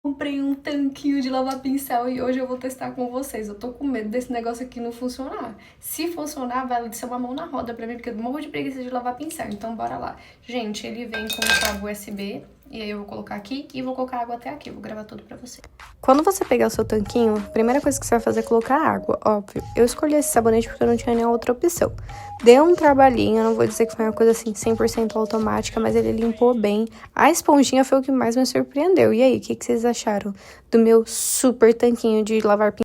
Comprei um tanquinho de lavar pincel e hoje eu vou testar com vocês. Eu tô com medo desse negócio aqui não funcionar. Se funcionar, vai ser uma mão na roda pra mim, porque eu morro de preguiça de lavar pincel. Então, bora lá. Gente, ele vem com um cabo USB. E aí eu vou colocar aqui e vou colocar água até aqui. Eu vou gravar tudo pra você. Quando você pegar o seu tanquinho, a primeira coisa que você vai fazer é colocar água, óbvio. Eu escolhi esse sabonete porque eu não tinha nenhuma outra opção. Deu um trabalhinho, eu não vou dizer que foi uma coisa assim 100% automática, mas ele limpou bem. A esponjinha foi o que mais me surpreendeu. E aí, o que vocês acharam do meu super tanquinho de lavar pincel?